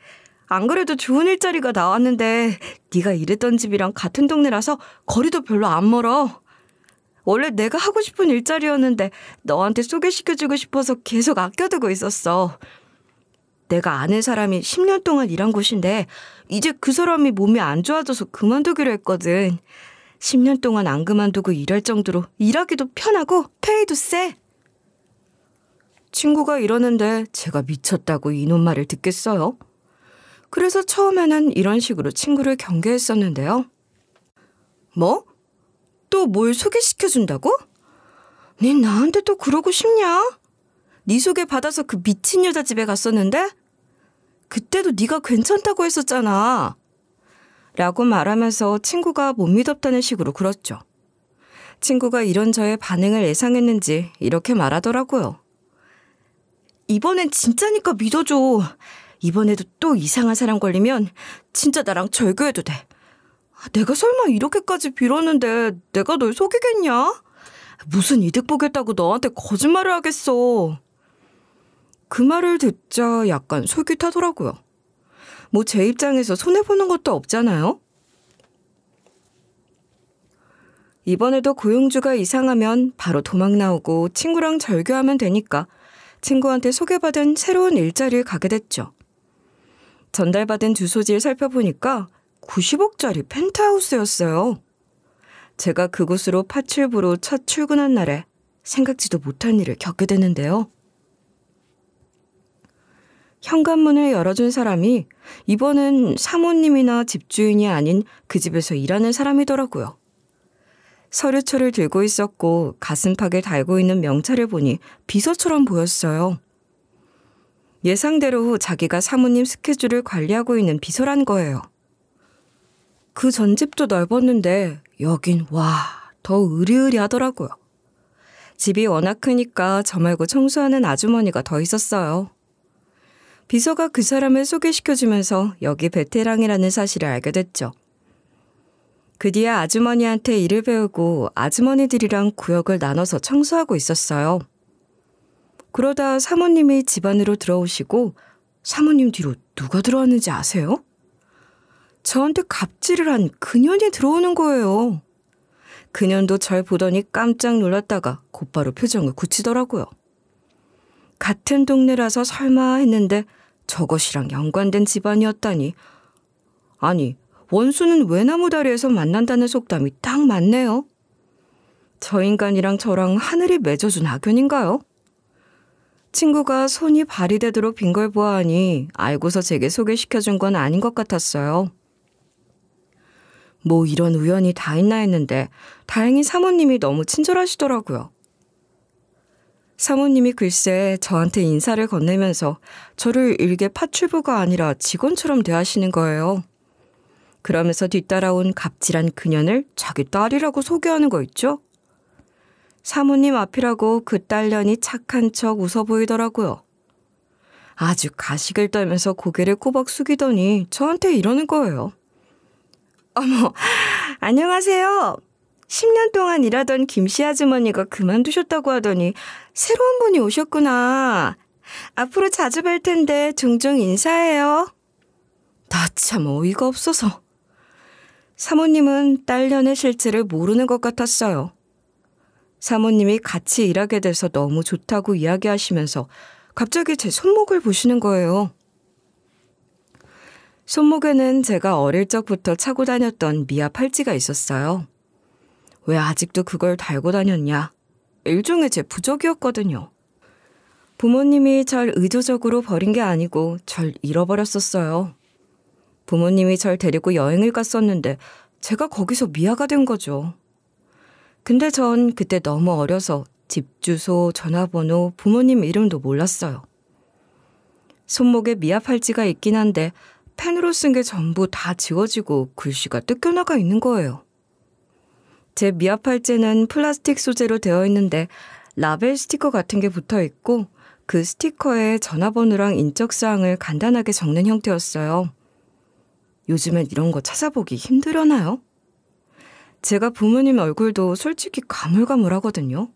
안 그래도 좋은 일자리가 나왔는데 네가 일했던 집이랑 같은 동네라서 거리도 별로 안 멀어. 원래 내가 하고 싶은 일자리였는데 너한테 소개시켜주고 싶어서 계속 아껴두고 있었어. 내가 아는 사람이 10년 동안 일한 곳인데 이제 그 사람이 몸이 안 좋아져서 그만두기로 했거든. 10년 동안 안 그만두고 일할 정도로 일하기도 편하고 페이도 세. 친구가 이러는데 제가 미쳤다고 이놈 말을 듣겠어요? 그래서 처음에는 이런 식으로 친구를 경계했었는데요. 뭐? 또 뭘 소개시켜준다고? 넌 나한테 또 그러고 싶냐? 네 소개 받아서 그 미친 여자 집에 갔었는데? 그때도 네가 괜찮다고 했었잖아. 라고 말하면서 친구가 못 믿었다는 식으로 굴었죠. 친구가 이런 저의 반응을 예상했는지 이렇게 말하더라고요. 이번엔 진짜니까 믿어줘. 이번에도 또 이상한 사람 걸리면 진짜 나랑 절교해도 돼. 내가 설마 이렇게까지 빌었는데 내가 널 속이겠냐? 무슨 이득 보겠다고 너한테 거짓말을 하겠어. 그 말을 듣자 약간 속이 타더라고요. 뭐 제 입장에서 손해보는 것도 없잖아요. 이번에도 고용주가 이상하면 바로 도망 나오고 친구랑 절교하면 되니까 친구한테 소개받은 새로운 일자리를 가게 됐죠. 전달받은 주소지를 살펴보니까 90억짜리 펜트하우스였어요. 제가 그곳으로 파출부로 첫 출근한 날에 생각지도 못한 일을 겪게 되는데요. 현관문을 열어준 사람이 이번엔 사모님이나 집주인이 아닌 그 집에서 일하는 사람이더라고요. 서류초를 들고 있었고 가슴팍에 달고 있는 명찰을 보니 비서처럼 보였어요. 예상대로 자기가 사모님 스케줄을 관리하고 있는 비서란 거예요. 그 전 집도 넓었는데 여긴 더 으리으리하더라고요. 집이 워낙 크니까 저 말고 청소하는 아주머니가 더 있었어요. 비서가 그 사람을 소개시켜주면서 여기 베테랑이라는 사실을 알게 됐죠. 그 뒤에 아주머니한테 일을 배우고 아주머니들이랑 구역을 나눠서 청소하고 있었어요. 그러다 사모님이 집 안으로 들어오시고 사모님 뒤로 누가 들어왔는지 아세요? 저한테 갑질을 한 그년이 들어오는 거예요. 그년도 절 보더니 깜짝 놀랐다가 곧바로 표정을 굳히더라고요. 같은 동네라서 설마 했는데 저것이랑 연관된 집안이었다니. 아니, 원수는 외나무 다리에서 만난다는 속담이 딱 맞네요. 저 인간이랑 저랑 하늘이 맺어준 악연인가요? 친구가 손이 발이 되도록 빈 걸 보아하니 알고서 제게 소개시켜준 건 아닌 것 같았어요. 뭐 이런 우연이 다 있나 했는데 다행히 사모님이 너무 친절하시더라고요. 사모님이 글쎄 저한테 인사를 건네면서 저를 일개 파출부가 아니라 직원처럼 대하시는 거예요. 그러면서 뒤따라온 갑질한 그년을 자기 딸이라고 소개하는 거 있죠? 사모님 앞이라고 그 딸년이 착한 척 웃어 보이더라고요. 아주 가식을 떨면서 고개를 꼬박 숙이더니 저한테 이러는 거예요. 어머, 안녕하세요. 10년 동안 일하던 김씨 아주머니가 그만두셨다고 하더니 새로운 분이 오셨구나. 앞으로 자주 뵐 텐데 종종 인사해요. 나 참 어이가 없어서. 사모님은 딸년의 실체를 모르는 것 같았어요. 사모님이 같이 일하게 돼서 너무 좋다고 이야기하시면서 갑자기 제 손목을 보시는 거예요. 손목에는 제가 어릴 적부터 차고 다녔던 미아 팔찌가 있었어요. 왜 아직도 그걸 달고 다녔냐? 일종의 제 부적이었거든요. 부모님이 절 의도적으로 버린 게 아니고 절 잃어버렸었어요. 부모님이 절 데리고 여행을 갔었는데 제가 거기서 미아가 된 거죠. 근데 전 그때 너무 어려서 집 주소, 전화번호, 부모님 이름도 몰랐어요. 손목에 미아 팔찌가 있긴 한데 펜으로 쓴 게 전부 다 지워지고 글씨가 뜯겨나가 있는 거예요. 제 미아 팔찌는 플라스틱 소재로 되어 있는데 라벨 스티커 같은 게 붙어 있고 그 스티커에 전화번호랑 인적사항을 간단하게 적는 형태였어요. 요즘엔 이런 거 찾아보기 힘들려나요? 제가 부모님 얼굴도 솔직히 가물가물하거든요.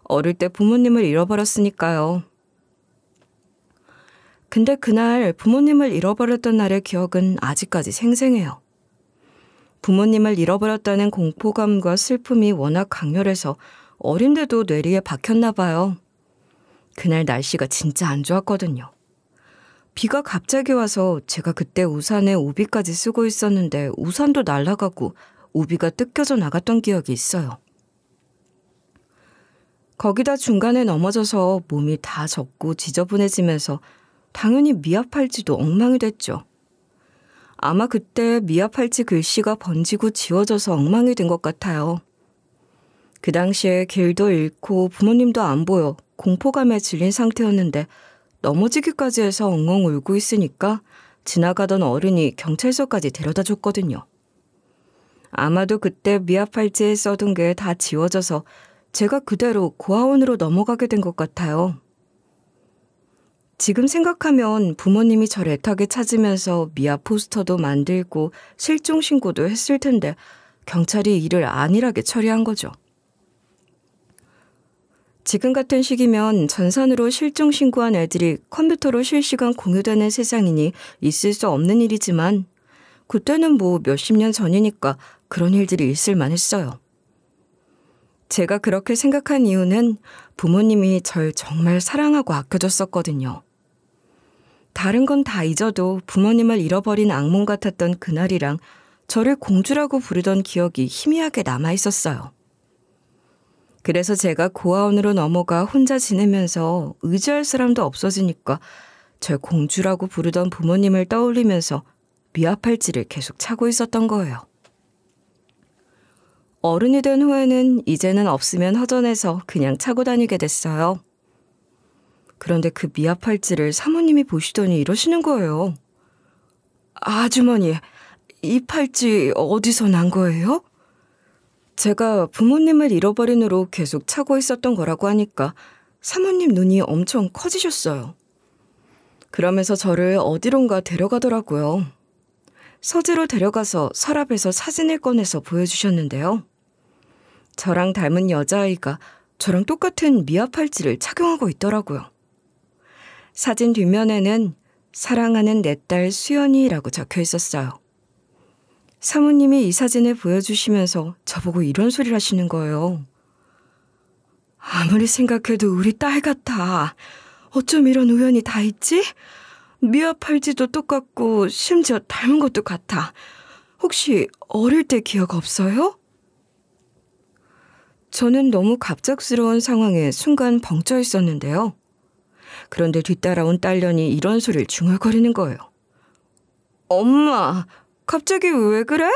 어릴 때 부모님을 잃어버렸으니까요. 근데 그날 부모님을 잃어버렸던 날의 기억은 아직까지 생생해요. 부모님을 잃어버렸다는 공포감과 슬픔이 워낙 강렬해서 어린데도 뇌리에 박혔나 봐요. 그날 날씨가 진짜 안 좋았거든요. 비가 갑자기 와서 제가 그때 우산에 우비까지 쓰고 있었는데 우산도 날아가고 우비가 뜯겨져 나갔던 기억이 있어요. 거기다 중간에 넘어져서 몸이 다 젖고 지저분해지면서 당연히 미아 팔찌도 엉망이 됐죠. 아마 그때 미아 팔찌 글씨가 번지고 지워져서 엉망이 된 것 같아요. 그 당시에 길도 잃고 부모님도 안 보여 공포감에 질린 상태였는데 넘어지기까지 해서 엉엉 울고 있으니까 지나가던 어른이 경찰서까지 데려다 줬거든요. 아마도 그때 미아 팔찌에 써둔 게 다 지워져서 제가 그대로 고아원으로 넘어가게 된 것 같아요. 지금 생각하면 부모님이 절 애타게 찾으면서 미아 포스터도 만들고 실종 신고도 했을 텐데 경찰이 이를 안일하게 처리한 거죠. 지금 같은 시기면 전산으로 실종 신고한 애들이 컴퓨터로 실시간 공유되는 세상이니 있을 수 없는 일이지만 그때는 뭐 몇십 년 전이니까 그런 일들이 있을만 했어요. 제가 그렇게 생각한 이유는 부모님이 절 정말 사랑하고 아껴줬었거든요. 다른 건 다 잊어도 부모님을 잃어버린 악몽 같았던 그날이랑 저를 공주라고 부르던 기억이 희미하게 남아있었어요. 그래서 제가 고아원으로 넘어가 혼자 지내면서 의지할 사람도 없어지니까 절 공주라고 부르던 부모님을 떠올리면서 미아 팔찌를 계속 차고 있었던 거예요. 어른이 된 후에는 이제는 없으면 허전해서 그냥 차고 다니게 됐어요. 그런데 그 미아 팔찌를 사모님이 보시더니 이러시는 거예요. 아주머니, 이 팔찌 어디서 난 거예요? 제가 부모님을 잃어버린 후로 계속 차고 있었던 거라고 하니까 사모님 눈이 엄청 커지셨어요. 그러면서 저를 어디론가 데려가더라고요. 서재로 데려가서 서랍에서 사진을 꺼내서 보여주셨는데요. 저랑 닮은 여자아이가 저랑 똑같은 미아 팔찌를 착용하고 있더라고요. 사진 뒷면에는 사랑하는 내 딸 수연이라고 적혀 있었어요. 사모님이 이 사진을 보여주시면서 저보고 이런 소리를 하시는 거예요. 아무리 생각해도 우리 딸 같아. 어쩜 이런 우연이 다 있지? 미아 팔찌도 똑같고 심지어 닮은 것도 같아. 혹시 어릴 때 기억 없어요? 저는 너무 갑작스러운 상황에 순간 벙쪄 있었는데요. 그런데 뒤따라온 딸년이 이런 소리를 중얼거리는 거예요. 엄마, 갑자기 왜 그래?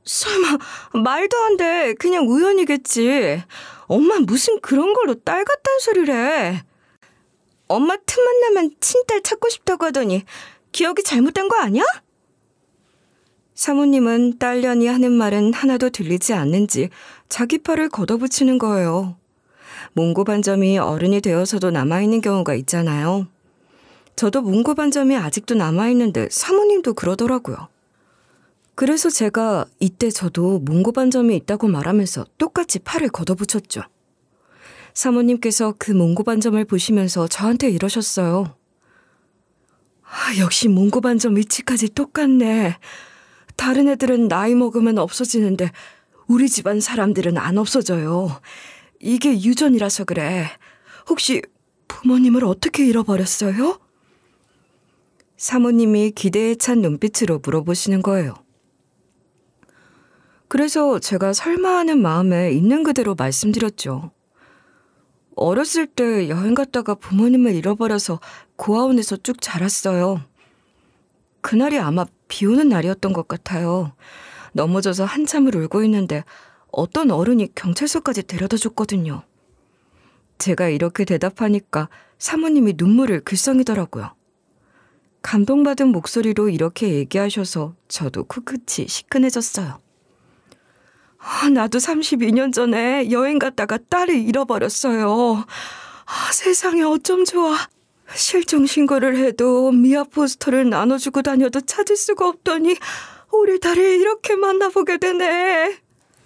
설마 말도 안 돼. 그냥 우연이겠지. 엄마 무슨 그런 걸로 딸 같다는 소리를 해. 엄마 틈만 나면 친딸 찾고 싶다고 하더니 기억이 잘못된 거 아니야? 사모님은 딸년이 하는 말은 하나도 들리지 않는지 자기 팔을 걷어붙이는 거예요. 몽고반점이 어른이 되어서도 남아있는 경우가 있잖아요. 저도 몽고반점이 아직도 남아있는데 사모님도 그러더라고요. 그래서 제가 이때 저도 몽고반점이 있다고 말하면서 똑같이 팔을 걷어붙였죠. 사모님께서 그 몽고반점을 보시면서 저한테 이러셨어요. 역시 몽고반점 위치까지 똑같네. 다른 애들은 나이 먹으면 없어지는데 우리 집안 사람들은 안 없어져요. 이게 유전이라서 그래. 혹시 부모님을 어떻게 잃어버렸어요? 사모님이 기대에 찬 눈빛으로 물어보시는 거예요. 그래서 제가 설마 하는 마음에 있는 그대로 말씀드렸죠. 어렸을 때 여행 갔다가 부모님을 잃어버려서 고아원에서 쭉 자랐어요. 그날이 아마 비 오는 날이었던 것 같아요. 넘어져서 한참을 울고 있는데 어떤 어른이 경찰서까지 데려다 줬거든요. 제가 이렇게 대답하니까 사모님이 눈물을 글썽이더라고요. 감동받은 목소리로 이렇게 얘기하셔서 저도 코끝이 시큰해졌어요. 나도 32년 전에 여행 갔다가 딸을 잃어버렸어요. 세상에 어쩜 좋아. 실종 신고를 해도 미아 포스터를 나눠주고 다녀도 찾을 수가 없더니 우리 딸을 이렇게 만나보게 되네.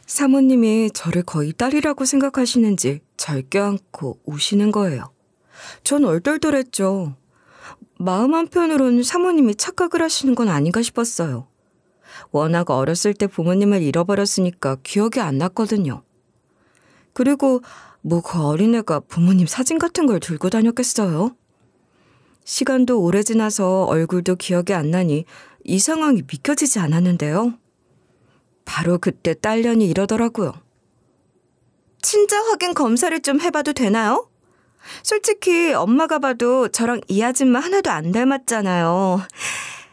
사모님이 저를 거의 딸이라고 생각하시는지 절 껴안고 우시는 거예요. 전 얼떨떨했죠. 마음 한편으론 사모님이 착각을 하시는 건 아닌가 싶었어요. 워낙 어렸을 때 부모님을 잃어버렸으니까 기억이 안 났거든요. 그리고 그 어린애가 부모님 사진 같은 걸 들고 다녔겠어요? 시간도 오래 지나서 얼굴도 기억이 안 나니 이 상황이 믿겨지지 않았는데요. 바로 그때 딸년이 이러더라고요. 친자 확인 검사를 좀 해봐도 되나요? 솔직히 엄마가 봐도 저랑 이 아줌마 하나도 안 닮았잖아요.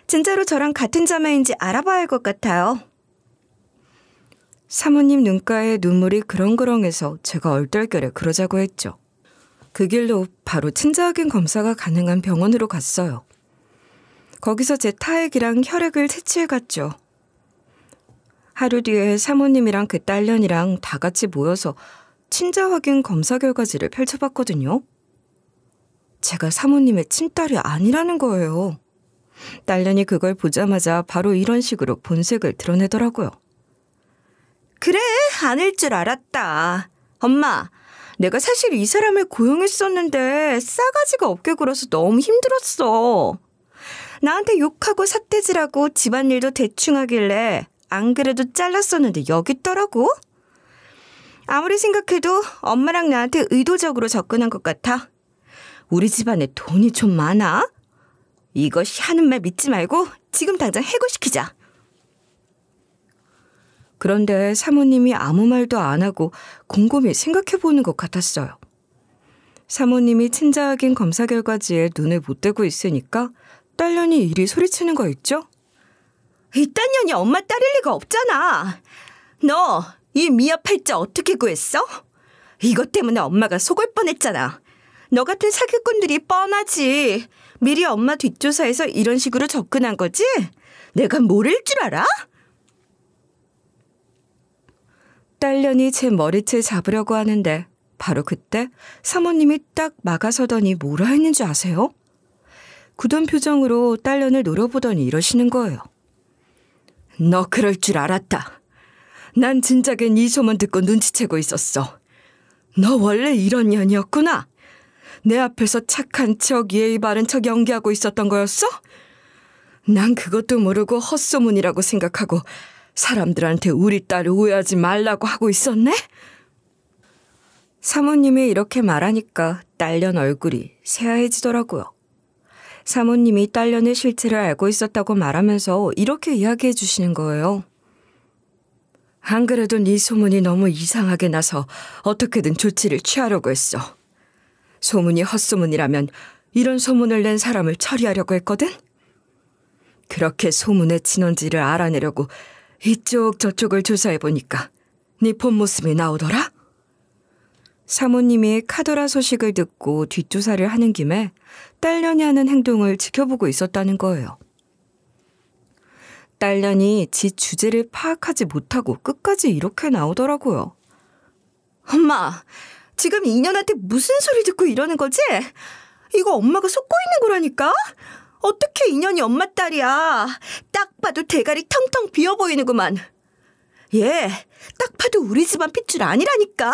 진짜로 저랑 같은 자매인지 알아봐야 할 것 같아요. 사모님 눈가에 눈물이 그렁그렁해서 제가 얼떨결에 그러자고 했죠. 그 길로 바로 친자 확인 검사가 가능한 병원으로 갔어요. 거기서 제 타액이랑 혈액을 채취해갔죠. 하루 뒤에 사모님이랑 그 딸년이랑 다 같이 모여서 친자 확인 검사 결과지를 펼쳐봤거든요. 제가 사모님의 친딸이 아니라는 거예요. 딸년이 그걸 보자마자 바로 이런 식으로 본색을 드러내더라고요. 그래, 아닐 줄 알았다. 엄마, 내가 사실 이 사람을 고용했었는데 싸가지가 없게 굴어서 너무 힘들었어. 나한테 욕하고 삿대질하고 집안일도 대충 하길래 안 그래도 잘랐었는데 여기 있더라고. 아무리 생각해도 엄마랑 나한테 의도적으로 접근한 것 같아. 우리 집안에 돈이 좀 많아? 이것이 하는 말 믿지 말고 지금 당장 해고시키자. 그런데 사모님이 아무 말도 안 하고 곰곰이 생각해보는 것 같았어요. 사모님이 친자 확인 검사 결과지에 눈을 못 대고 있으니까 딸년이 이리 소리치는 거 있죠? 이 딸년이 엄마 딸일 리가 없잖아. 너 이 미아 팔자 어떻게 구했어? 이것 때문에 엄마가 속을 뻔했잖아. 너 같은 사기꾼들이 뻔하지. 미리 엄마 뒷조사해서 이런 식으로 접근한 거지? 내가 모를 줄 알아? 딸년이 제 머리채 잡으려고 하는데 바로 그때 사모님이 딱 막아서더니 뭐라 했는지 아세요? 굳은 표정으로 딸년을 노려보더니 이러시는 거예요. 너 그럴 줄 알았다. 난 진작에 네 소문 듣고 눈치채고 있었어. 너 원래 이런 년이었구나. 내 앞에서 착한 척 예의 바른 척 연기하고 있었던 거였어? 난 그것도 모르고 헛소문이라고 생각하고 사람들한테 우리 딸을 오해하지 말라고 하고 있었네? 사모님이 이렇게 말하니까 딸년 얼굴이 새하얘지더라고요. 사모님이 딸년의 실체를 알고 있었다고 말하면서 이렇게 이야기해 주시는 거예요. 안 그래도 네 소문이 너무 이상하게 나서 어떻게든 조치를 취하려고 했어. 소문이 헛소문이라면 이런 소문을 낸 사람을 처리하려고 했거든? 그렇게 소문의 진원지를 알아내려고 이쪽 저쪽을 조사해보니까 네 본 모습이 나오더라? 사모님이 카더라 소식을 듣고 뒷조사를 하는 김에 딸년이 하는 행동을 지켜보고 있었다는 거예요. 딸년이 지 주제를 파악하지 못하고 끝까지 이렇게 나오더라고요. 엄마, 지금 인연한테 무슨 소리 듣고 이러는 거지? 이거 엄마가 속고 있는 거라니까? 어떻게 인연이 엄마 딸이야? 딱 봐도 대가리 텅텅 비어 보이는구만. 얘, 딱 봐도 우리 집안 핏줄 아니라니까?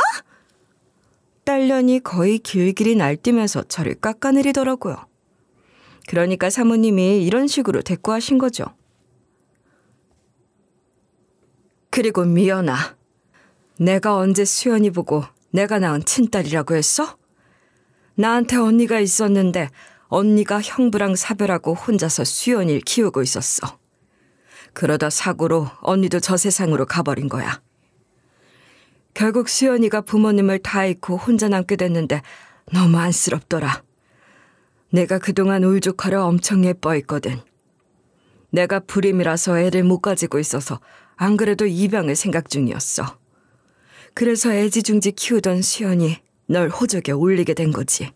딸년이 거의 길길이 날뛰면서 저를 깎아내리더라고요. 그러니까 사모님이 이런 식으로 대꾸하신 거죠. 그리고 미연아, 내가 언제 수연이 보고 내가 낳은 친딸이라고 했어? 나한테 언니가 있었는데 언니가 형부랑 사별하고 혼자서 수연이를 키우고 있었어. 그러다 사고로 언니도 저 세상으로 가버린 거야. 결국 수연이가 부모님을 다 잃고 혼자 남게 됐는데 너무 안쓰럽더라. 내가 그동안 울죽하려 엄청 예뻐했거든. 내가 불임이라서 애를 못 가지고 있어서 안 그래도 입양을 생각 중이었어. 그래서 애지중지 키우던 수연이 널 호적에 올리게 된 거지.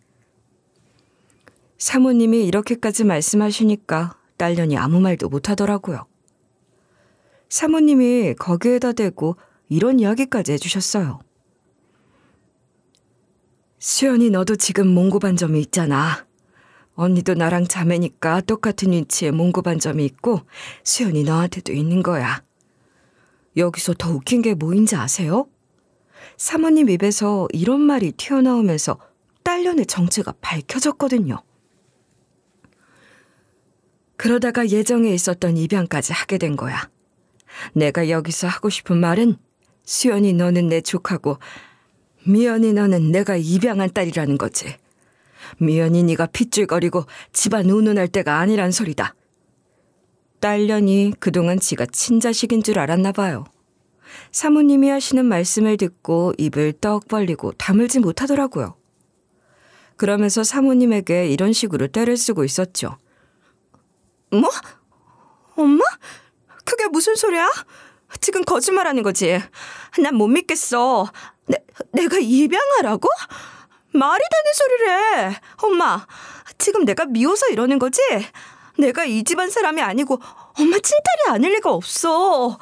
사모님이 이렇게까지 말씀하시니까 딸년이 아무 말도 못하더라고요. 사모님이 거기에다 대고 이런 이야기까지 해주셨어요. 수연이 너도 지금 몽고반점이 있잖아. 언니도 나랑 자매니까 똑같은 위치에 몽고반점이 있고 수연이 너한테도 있는 거야. 여기서 더 웃긴 게 뭐인지 아세요? 사모님 입에서 이런 말이 튀어나오면서 딸년의 정체가 밝혀졌거든요. 그러다가 예정에 있었던 입양까지 하게 된 거야. 내가 여기서 하고 싶은 말은 수연이 너는 내 조카고 미연이 너는 내가 입양한 딸이라는 거지. 미연이 네가 핏줄거리고 집안 운운할 때가 아니란 소리다. 딸년이 그동안 지가 친자식인 줄 알았나 봐요. 사모님이 하시는 말씀을 듣고 입을 떡 벌리고 다물지 못하더라고요. 그러면서 사모님에게 이런 식으로 떼를 쓰고 있었죠. 뭐? 엄마? 그게 무슨 소리야? 지금 거짓말하는 거지. 난 못 믿겠어. 내가 입양하라고? 말이 되는 소리를 해. 엄마, 지금 내가 미워서 이러는 거지? 내가 이 집안 사람이 아니고 엄마 친딸이 아닐 리가 없어.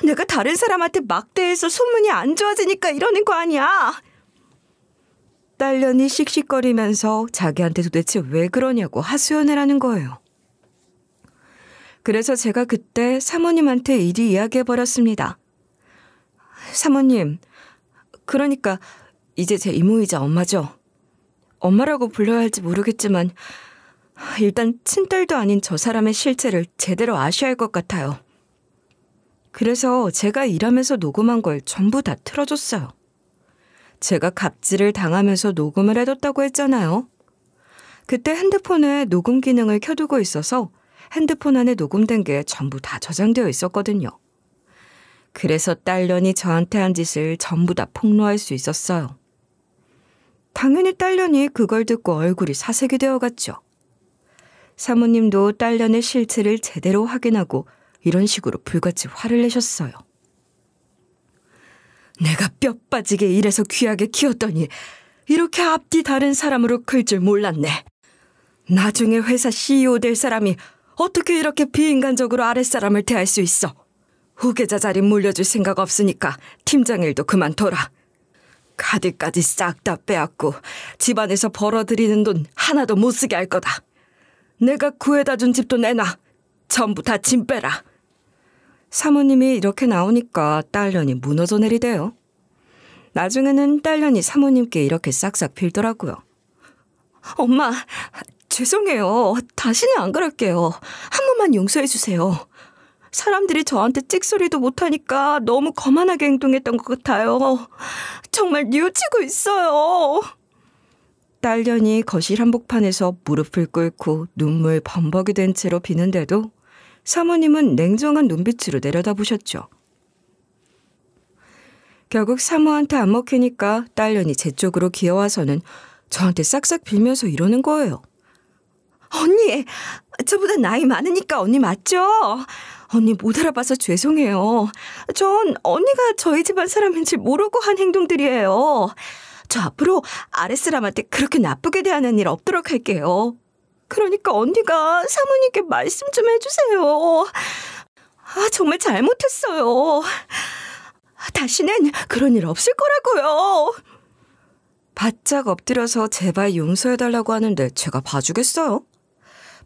내가 다른 사람한테 막대해서 소문이 안 좋아지니까 이러는 거 아니야. 딸년이 씩씩거리면서 자기한테 도대체 왜 그러냐고 하소연을 하는 거예요. 그래서 제가 그때 사모님한테 이리 이야기해버렸습니다. 사모님, 그러니까 이제 제 이모이자 엄마죠. 엄마라고 불러야 할지 모르겠지만 일단 친딸도 아닌 저 사람의 실체를 제대로 아셔야 할 것 같아요. 그래서 제가 일하면서 녹음한 걸 전부 다 틀어줬어요. 제가 갑질을 당하면서 녹음을 해뒀다고 했잖아요. 그때 핸드폰에 녹음 기능을 켜두고 있어서 핸드폰 안에 녹음된 게 전부 다 저장되어 있었거든요. 그래서 딸년이 저한테 한 짓을 전부 다 폭로할 수 있었어요. 당연히 딸년이 그걸 듣고 얼굴이 사색이 되어갔죠. 사모님도 딸년의 실체를 제대로 확인하고 이런 식으로 불같이 화를 내셨어요. 내가 뼈 빠지게 일해서 귀하게 키웠더니 이렇게 앞뒤 다른 사람으로 클 줄 몰랐네. 나중에 회사 CEO 될 사람이 어떻게 이렇게 비인간적으로 아랫사람을 대할 수 있어? 후계자 자리 물려줄 생각 없으니까 팀장 일도 그만둬라. 카드까지 싹 다 빼앗고 집안에서 벌어들이는 돈 하나도 못 쓰게 할 거다. 내가 구해다 준 집도 내놔. 전부 다 짐 빼라. 사모님이 이렇게 나오니까 딸년이 무너져 내리대요. 나중에는 딸년이 사모님께 이렇게 싹싹 빌더라고요. 엄마, 죄송해요. 다시는 안 그럴게요. 한 번만 용서해 주세요. 사람들이 저한테 찍소리도 못하니까 너무 거만하게 행동했던 것 같아요. 정말 뉘우치고 있어요. 딸년이 거실 한복판에서 무릎을 꿇고 눈물 범벅이 된 채로 비는데도 사모님은 냉정한 눈빛으로 내려다보셨죠. 결국 사모한테 안 먹히니까 딸년이 제 쪽으로 기어와서는 저한테 싹싹 빌면서 이러는 거예요. 언니, 저보다 나이 많으니까 언니 맞죠? 언니 못 알아봐서 죄송해요. 전 언니가 저희 집안 사람인 줄 모르고 한 행동들이에요. 저 앞으로 아랫사람한테 그렇게 나쁘게 대하는 일 없도록 할게요. 그러니까 언니가 사모님께 말씀 좀 해주세요. 정말 잘못했어요. 다시는 그런 일 없을 거라고요. 바짝 엎드려서 제발 용서해달라고 하는데 제가 봐주겠어요?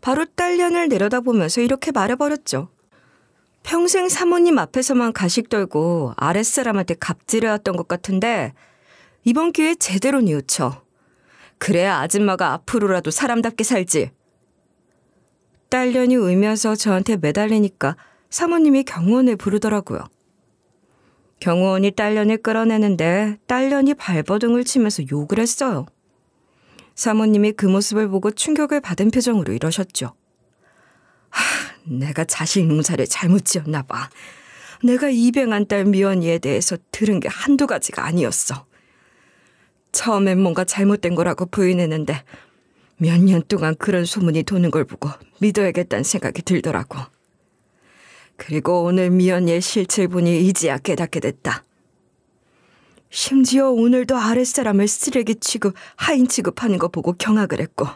바로 딸년을 내려다보면서 이렇게 말해버렸죠. 평생 사모님 앞에서만 가식 떨고 아랫사람한테 갑질해왔던 것 같은데 이번 기회에 제대로 뉘우쳐. 그래야 아줌마가 앞으로라도 사람답게 살지. 딸년이 울면서 저한테 매달리니까 사모님이 경호원을 부르더라고요. 경호원이 딸년을 끌어내는데 딸년이 발버둥을 치면서 욕을 했어요. 사모님이 그 모습을 보고 충격을 받은 표정으로 이러셨죠. 내가 자식 농사를 잘못 지었나 봐. 내가 입양한 딸 미연이에 대해서 들은 게 한두 가지가 아니었어. 처음엔 뭔가 잘못된 거라고 부인했는데 몇 년 동안 그런 소문이 도는 걸 보고 믿어야겠다는 생각이 들더라고. 그리고 오늘 미연이의 실체를 보니 이제야 깨닫게 됐다. 심지어 오늘도 아랫사람을 쓰레기 취급, 하인 취급하는 거 보고 경악을 했고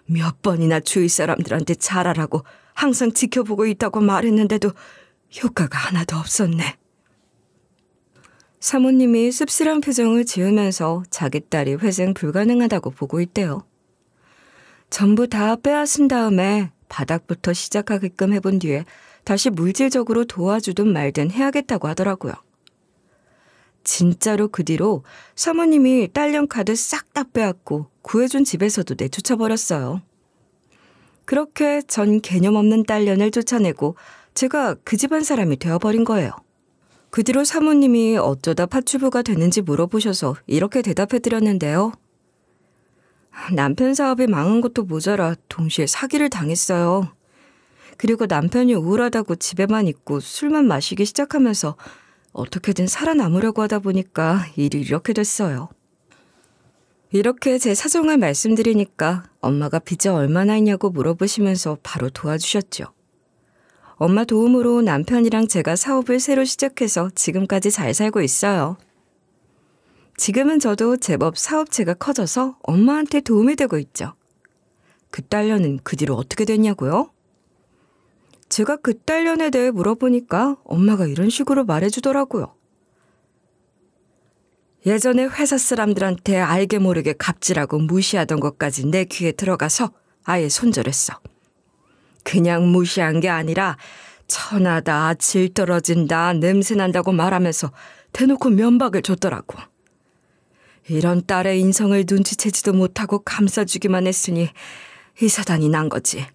몇 번이나 주위 사람들한테 잘하라고 항상 지켜보고 있다고 말했는데도 효과가 하나도 없었네. 사모님이 씁쓸한 표정을 지으면서 자기 딸이 회생 불가능하다고 보고 있대요. 전부 다 빼앗은 다음에 바닥부터 시작하게끔 해본 뒤에 다시 물질적으로 도와주든 말든 해야겠다고 하더라고요. 진짜로 그 뒤로 사모님이 딸년 카드 싹 다 빼앗고 구해준 집에서도 내쫓아버렸어요. 그렇게 전 개념 없는 딸년을 쫓아내고 제가 그 집안 사람이 되어버린 거예요. 그 뒤로 사모님이 어쩌다 파출부가 됐는지 물어보셔서 이렇게 대답해드렸는데요. 남편 사업이 망한 것도 모자라 동시에 사기를 당했어요. 그리고 남편이 우울하다고 집에만 있고 술만 마시기 시작하면서 어떻게든 살아남으려고 하다 보니까 일이 이렇게 됐어요. 이렇게 제 사정을 말씀드리니까 엄마가 빚이 얼마나 있냐고 물어보시면서 바로 도와주셨죠. 엄마 도움으로 남편이랑 제가 사업을 새로 시작해서 지금까지 잘 살고 있어요. 지금은 저도 제법 사업체가 커져서 엄마한테 도움이 되고 있죠. 그 딸년은 그 뒤로 어떻게 됐냐고요? 제가 그 딸년에 대해 물어보니까 엄마가 이런 식으로 말해주더라고요. 예전에 회사 사람들한테 알게 모르게 갑질하고 무시하던 것까지 내 귀에 들어가서 아예 손절했어. 그냥 무시한 게 아니라 천하다, 질 떨어진다, 냄새난다고 말하면서 대놓고 면박을 줬더라고. 이런 딸의 인성을 눈치채지도 못하고 감싸주기만 했으니 이 사단이 난 거지.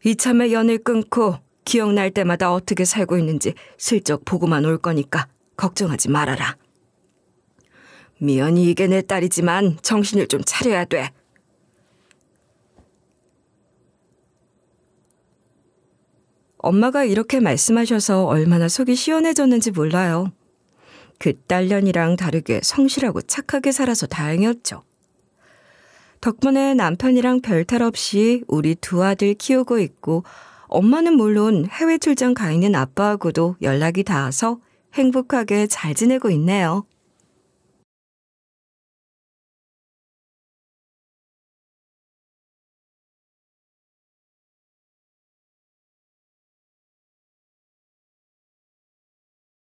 이참에 연을 끊고 기억날 때마다 어떻게 살고 있는지 슬쩍 보고만 올 거니까 걱정하지 말아라. 미연이 이게 내 딸이지만 정신을 좀 차려야 돼. 엄마가 이렇게 말씀하셔서 얼마나 속이 시원해졌는지 몰라요. 그 딸년이랑 다르게 성실하고 착하게 살아서 다행이었죠. 덕분에 남편이랑 별탈 없이 우리 두 아들 키우고 있고 엄마는 물론 해외 출장 가 있는 아빠하고도 연락이 닿아서 행복하게 잘 지내고 있네요.